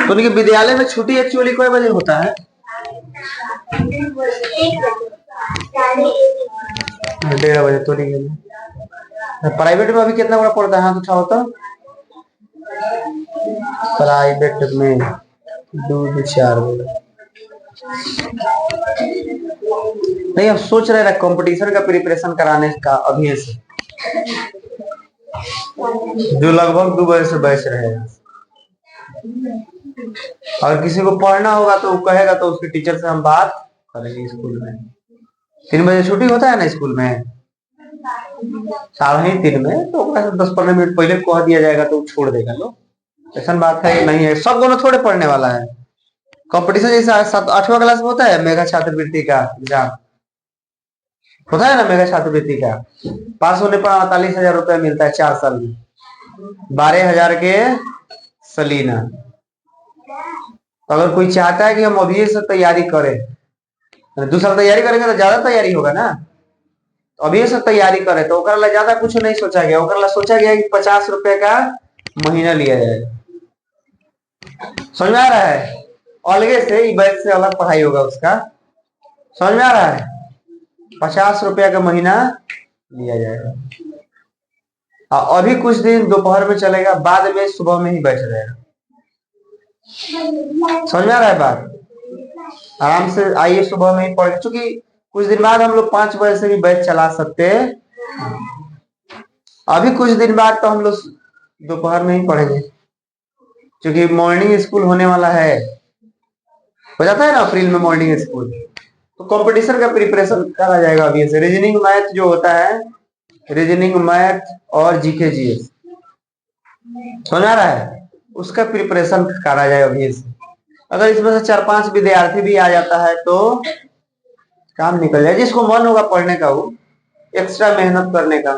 तो उनके विद्यालय में छुट्टी एक्चुअली कोई बजे होता है? 1:30 बजे तो नहीं है। प्राइवेट में अभी कितना बड़ा पड़ता है? हाथ उठाओ तो। प्राइवेट में 2 से 4 बजे। नहीं, अब सोच रहे हैं कंपटीशन का प्रिपरेशन कराने का अभी से, जो लगभग 2 बजे से बैच रहेगा। अगर किसी को पढ़ना होगा तो वो कहेगा तो उसके टीचर से हम बात करेंगे स्कूल में। 3 बजे छुट्टी होता है ना स्कूल में, 3:30 में, तो 10-15 मिनट पहले कह दिया जाएगा तो छोड़ देगा लोग। ऐसा बात है नहीं है, सब दोनों थोड़े पढ़ने वाला है। कंपटीशन जैसा 8वां क्लास में होता है मेगा छात्रवृत्ति का एग्जाम होता है ना, मेगा छात्रवृत्ति का पास होने पर 48,000 रुपया मिलता है 4 साल में, 12,000 के सलीना। तो अगर कोई चाहता है कि हम अभी से तैयारी करें, 2 साल तैयारी करेंगे तो ज्यादा तैयारी होगा ना, तो अभी से तैयारी करें तो ओकरा ला ज्यादा कुछ नहीं सोचा गया। ओकरा ला सोचा गया कि 50 रुपए का महीना लिया जाएगा। समझ में आ रहा है? अलगे से बैच से अलग पढ़ाई होगा उसका। समझ में आ रहा है? 50 रुपया का महीना लिया जाएगा। अभी कुछ दिन दोपहर में चलेगा, बाद में सुबह में ही बैठ रहेगा। समझ में आ रहा है बात? आराम से आइए, सुबह में ही पढ़, क्योंकि कुछ दिन बाद हम लोग 5 बजे से भी बैच चला सकते हैं। अभी कुछ दिन बाद तो हम लोग दोपहर में ही पढ़ेंगे, क्योंकि मॉर्निंग स्कूल होने वाला है। हो जाता है ना अप्रैल में मॉर्निंग स्कूल, तो कंपटीशन का प्रिपरेशन करा जाएगा अभी से। रीजनिंग मैथ जो होता है, रीजनिंग मैथ और जीके जीएस, समझ आ रहा है, उसका प्रिपरेशन करा जाए अभी से। अगर इसमें से 4-5 विद्यार्थी भी आ जाता है तो काम निकल जाए। जिसको मन होगा पढ़ने का, वो एक्स्ट्रा मेहनत करने का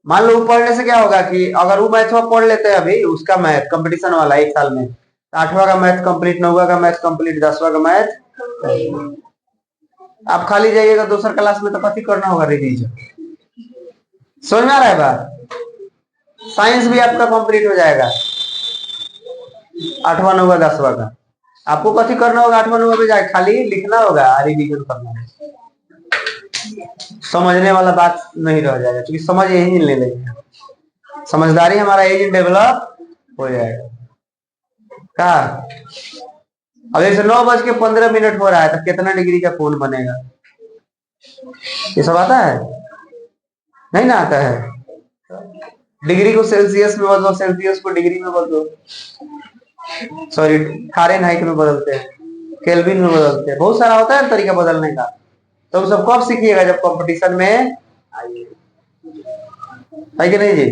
मान लो पढ़ने से क्या होगा कि अगर वो मैथ पढ़ लेते हैं अभी, उसका मैथ कंपटीशन वाला 1 साल में, 8वां का मैथ कंप्लीट, 9वां का मैथ कंप्लीट, 10वां का मैथ, आप खाली जाइएगा दूसरा क्लास में तो कथी करना होगा? रिवीजन। समझ में आ रहा है बात? साइंस भी आपका कंप्लीट हो जाएगा 8वां 9वां 10वां का। आपको कथी करना होगा? 8वां 9वां में जाए खाली लिखना होगा, रिवीजन करना है। समझने वाला बात नहीं रह जाएगा, क्योंकि समझ यही ले लेंगे, समझदारी हमारा एज डेवलप हो जाएगा। क्या अब जैसे 9:15 हो रहा है तो कितना डिग्री का कोण बनेगा? ये सब आता है? नहीं ना आता है। डिग्री को सेल्सियस में बदलो, सेल्सियस को डिग्री में बदलो, सॉरी फारेनहाइट में बदलते हैं, केल्विन में बदलते हैं, बहुत सारा होता है तरीका बदलने का। तो सब कब सीखिएगा? जब कंपटीशन में आइए, है कि नहीं जी?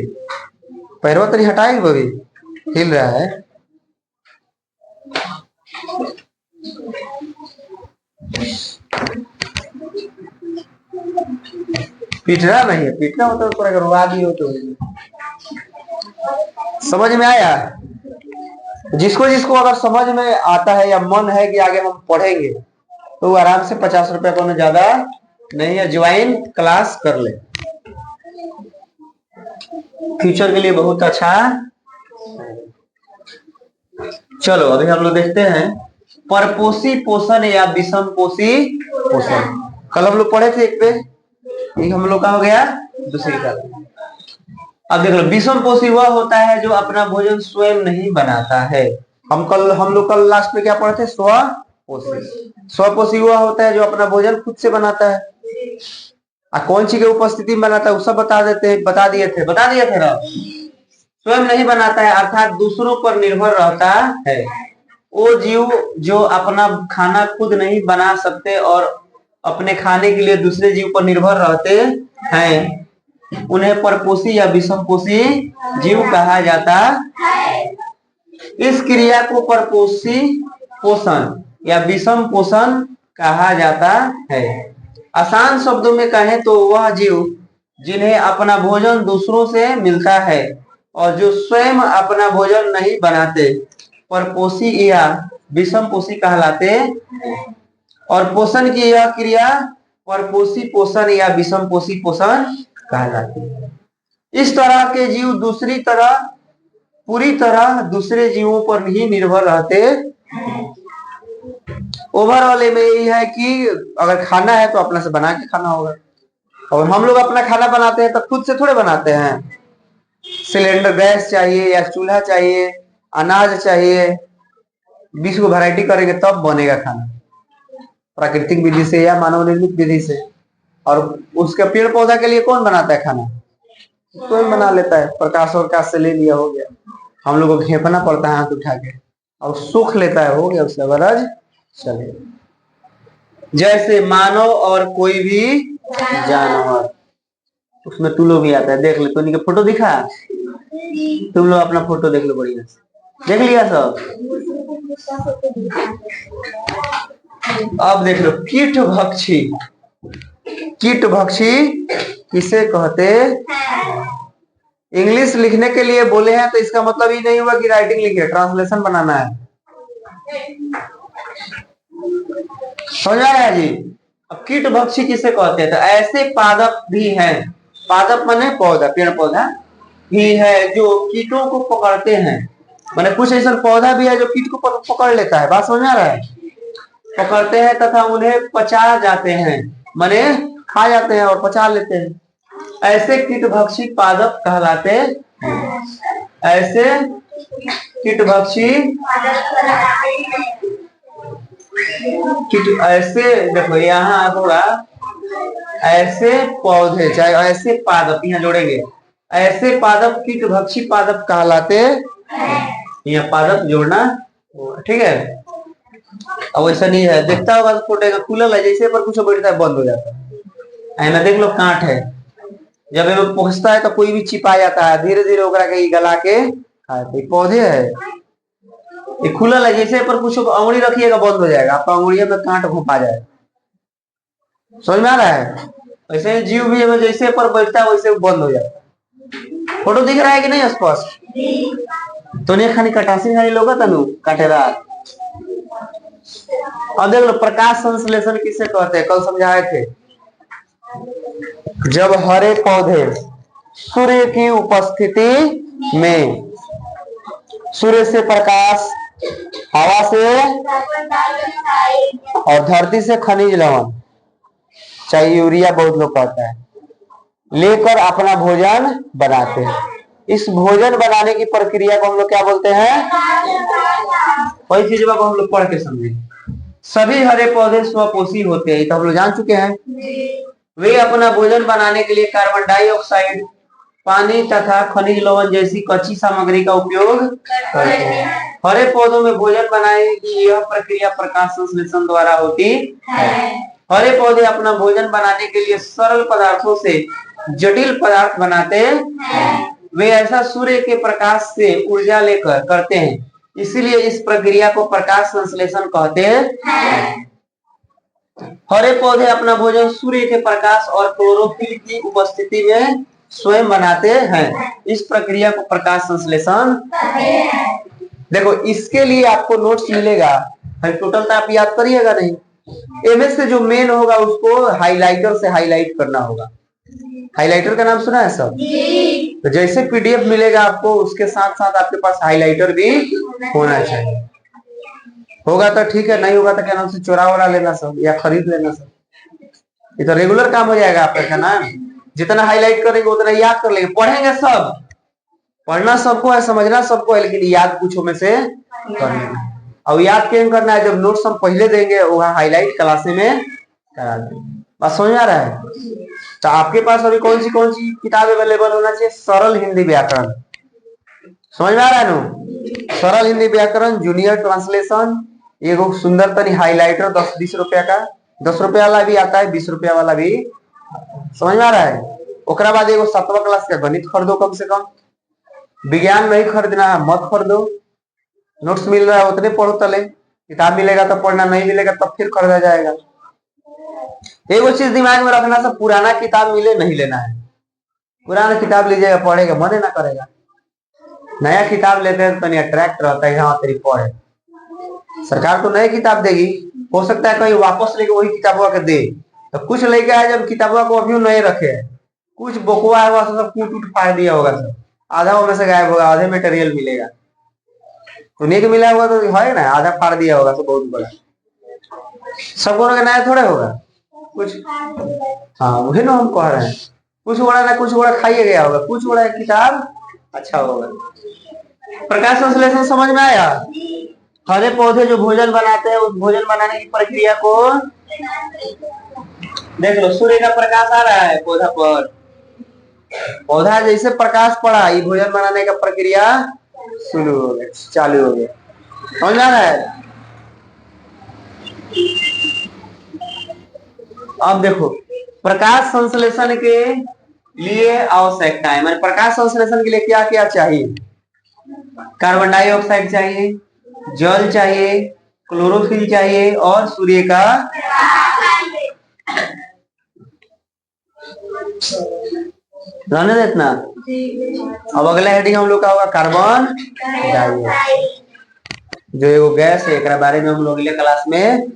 पैरवा तो नहीं हटाएगी, वो भी हिल रहा है। पीटना नहीं है, पीटना होता है अगर रुआ भी हो तो। समझ में आया? जिसको जिसको अगर समझ में आता है या मन है कि आगे हम पढ़ेंगे, तो वो आराम से 50 रुपया को ज्यादा नहीं है, ज्वाइन क्लास कर ले, फ्यूचर के लिए बहुत अच्छा। चलो अभी हम लोग देखते हैं परपोषी पोषण या विषम पोषी पोषण। कल हम लोग पढ़े थे एक पे, एक हम लोग का हो गया दूसरी का। अब देख लो, विषम पोषी वह होता है जो अपना भोजन स्वयं नहीं बनाता है। हम लोग कल लास्ट में क्या पढ़े थे? स्वपोषी। स्वपोषी वह होता है जो अपना भोजन खुद से बनाता है। कौन सी के उपस्थिति में बनाता है वो सब बता दिए थे ना। स्वयं नहीं बनाता है अर्थात दूसरों पर निर्भर रहता है। वो जीव जो अपना खाना खुद नहीं बना सकते और अपने खाने के लिए दूसरे जीव पर निर्भर रहते हैं, उन्हें परपोषी या विषमपोषी जीव कहा जाता है। इस क्रिया को परपोषी पोषण या विषम पोषण कहा जाता है। आसान शब्दों में कहें तो वह जीव जिन्हें अपना भोजन दूसरों से मिलता है और जो स्वयं अपना भोजन नहीं बनाते, परपोषी या विषमपोषी कहलाते हैं। और पोषण की यह क्रिया परपोषी पोषण या विषमपोषी पोषण कहलाती है। इस तरह के जीव पूरी तरह दूसरे जीवों पर ही निर्भर रहते। ओवरऑल में यही है कि अगर खाना है तो अपने से बना के खाना होगा, और हम लोग अपना खाना बनाते हैं तो खुद से थोड़े बनाते हैं। सिलेंडर गैस चाहिए या चूल्हा चाहिए, अनाज चाहिए, 20 को वैरायटी करेंगे तब बनेगा खाना, प्राकृतिक विधि से या मानव निर्मित विधि से। और उसके पेड़ पौधा के लिए कौन बनाता है खाना? कोई बना लेता है, प्रकाश और से ले लिया, हो गया। हम लोग को घेपना पड़ता है हाथ उठा के, और सूख लेता है, हो गया, उससे गरज चले। जैसे मानव और कोई भी जानवर, उसमें तू लोग भी आता है। देख ले, तो इनके फोटो दिखा, तुम लोग अपना फोटो देख लो, बढ़िया से देख लिया सब। अब देख लो कीट भक्षी। कीट भक्षी किसे कहते? इंग्लिश लिखने के लिए बोले हैं तो इसका मतलब ये नहीं हुआ कि राइटिंग लिखे, ट्रांसलेशन बनाना है। समझ आ रहा है जी? अब कीट भक्षी किसे कहते हैं? तो ऐसे पादप भी हैं, पादप माने पौधा, पेड़ पौधा भी है जो कीटों को पकड़ते हैं। माने कुछ ऐसा पौधा भी है जो कीट को पकड़ लेता है। बात समझ आ रहा है? पकड़ते हैं तथा उन्हें पचा जाते हैं, माने खा जाते हैं और पचा लेते हैं। ऐसे कीटभक्षी पादप कहलाते हैं। ऐसे कीटभक्षी ऐसे देखो यहाँ होगा, ऐसे पौधे चाहे ऐसे पादप, यहाँ जोड़ेंगे, ऐसे पादप कीटभक्षी पादप कहलाते। यहाँ पादप जोड़ना, ठीक है। अब ऐसा नहीं है, देखता होगा तो फोटो का खुला है जैसे, पर कुछ बैठता है बंद हो जाता है। ना देख लो कांट है, जब ये पहुंचता है तो कोई भी छिपा जाता है, धीरे धीरे ओकरा के गला के खाते। पौधे है, ये खुला है जैसे, पर कुछ अंगुली रखिएगा बंद हो जाएगा, आपका अंगुलिया में कांट घुपा जाएगा। समझ में आ रहा है? वैसे जीव भी जैसे पर बैठता है वैसे बंद हो जाता है। फोटो दिख रहा है कि नहीं स्पष्ट? तो नहीं खानी कटासी खानी लोग तनु काटेदार। अब देख लो प्रकाश संश्लेषण किसे कहते हैं, कल समझाए थे। जब हरे पौधे सूर्य की उपस्थिति में, सूर्य से प्रकाश, हवा से और धरती से खनिज लवण, चाहे यूरिया बहुत लोग कहता है, लेकर अपना भोजन बनाते हैं। इस भोजन बनाने की प्रक्रिया को हम लोग क्या बोलते हैं? कोई चीज को हम लोग पढ़ के समझे। सभी हरे पौधे स्वपोषी होते हैं, तो हम लोग जान चुके हैं। वे अपना भोजन बनाने के लिए कार्बन डाइऑक्साइड, पानी तथा खनिज लवण जैसी कच्ची सामग्री का उपयोग करते हैं। हरे पौधों में भोजन बनाने की यह प्रक्रिया प्रकाश संश्लेषण द्वारा होती है। हरे पौधे अपना भोजन बनाने के लिए सरल पदार्थों से जटिल पदार्थ बनाते हैं। वे ऐसा सूर्य के प्रकाश से ऊर्जा लेकर करते हैं, इसीलिए इस प्रक्रिया को प्रकाश संश्लेषण कहते हैं। हरे पौधे अपना भोजन सूर्य के प्रकाश और क्लोरोफिल की उपस्थिति में स्वयं बनाते हैं। इस प्रक्रिया को प्रकाश संश्लेषण। देखो इसके लिए आपको नोट्स मिलेगा, टोटल तो आप याद करिएगा नहीं। एमएस से जो मेन होगा उसको हाइलाइटर से हाईलाइट करना होगा। हाइलाइटर का नाम सुना है सब? तो जैसे पीडीएफ मिलेगा आपको, उसके साथ साथ आपके पास हाइलाइटर भी होना चाहिए। होगा तो ठीक है, नहीं होगा तो क्या नाम से चोरा लेना सब, या खरीद लेना सब। ये तो रेगुलर काम हो जाएगा आपका ना। जितना हाईलाइट करेंगे उतना याद कर लेंगे। पढ़ेंगे सब, पढ़ना सबको है, समझना सबको है, लेकिन याद कुछ में से करना। अब याद क्यों करना है? जब नोट्स हम पहले देंगे वहां हाईलाइट क्लासे में करा देंगे। बस समझ आ रहा है? तो आपके पास अभी कौन सी किताब अवेलेबल होना चाहिए? सरल हिंदी व्याकरण, समझ में आ रहा है ना? सरल हिंदी व्याकरण जूनियर ट्रांसलेशन, एगो सुंदर तनी हाइलाइटर 10-20 रुपया का, 10 रुपया वाला भी आता है, 20 रुपया वाला भी। समझ में आ रहा है? ओकरा बाद एगो 7वां क्लास का गणित खरीदो कम से कम। विज्ञान नहीं खरीदना है मत खरीदो, नोट्स मिल रहा है उतने पढ़ो तले। किताब मिलेगा तो पढ़ना, नहीं मिलेगा तब फिर खरीदा जाएगा। एगो चीज दिमाग में रखना, सब पुराना किताब मिले नहीं लेना है। पुराना किताब लीजिएगा पढ़ेगा मन ना करेगा। नया किताब लेते हैं तो अट्रैक्ट रहता है, हाँ तेरी पढ़े। सरकार तो नई किताब देगी, हो सकता है कहीं वापस लेके वही किताबों के दे, तो कुछ लेके आए जब किताबों को अभी नहीं रखे है, कुछ बोकुआ है वह सब कूट उट फाड़ दिया होगा सब, आधा वो में से गायब होगा, आधे मटेरियल मिलेगा। सुनिए कि मिला होगा तो है ना, आधा फाड़ दिया होगा तो बहुत बड़ा, सबको ऑर्गेनाइज थोड़े होगा कुछ। हाँ वही ना हम कह रहे हैं, कुछ बड़ा ना कुछ बड़ा खाइए गया होगा, कुछ बड़ा किताब अच्छा होगा। प्रकाश संश्लेषण समझ में आया? हरे पौधे जो भोजन बनाते हैं, उस भोजन बनाने की प्रक्रिया को देख लो, सूर्य का प्रकाश आ रहा है पौधा पर, पौधा जैसे प्रकाश पड़ा, ये भोजन बनाने का प्रक्रिया शुरू हो गया, चालू हो गया। समझ में आ रहा है? अब देखो, प्रकाश संश्लेषण के लिए आवश्यकताएं, मैंने प्रकाश संश्लेषण के लिए क्या क्या चाहिए? कार्बन डाइऑक्साइड चाहिए, जल चाहिए, क्लोरोफिल चाहिए और सूर्य का रहने देना। अब अगला हेडिंग हम लोग का होगा कार्बन डाइऑक्साइड, जो एगो गैस है, एक बारे में हम लोग अगले क्लास में,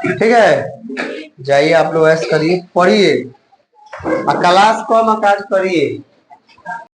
ठीक है। जाइए आप लोग ऐसे करिए, पढ़िए और क्लास को मकाज करिए।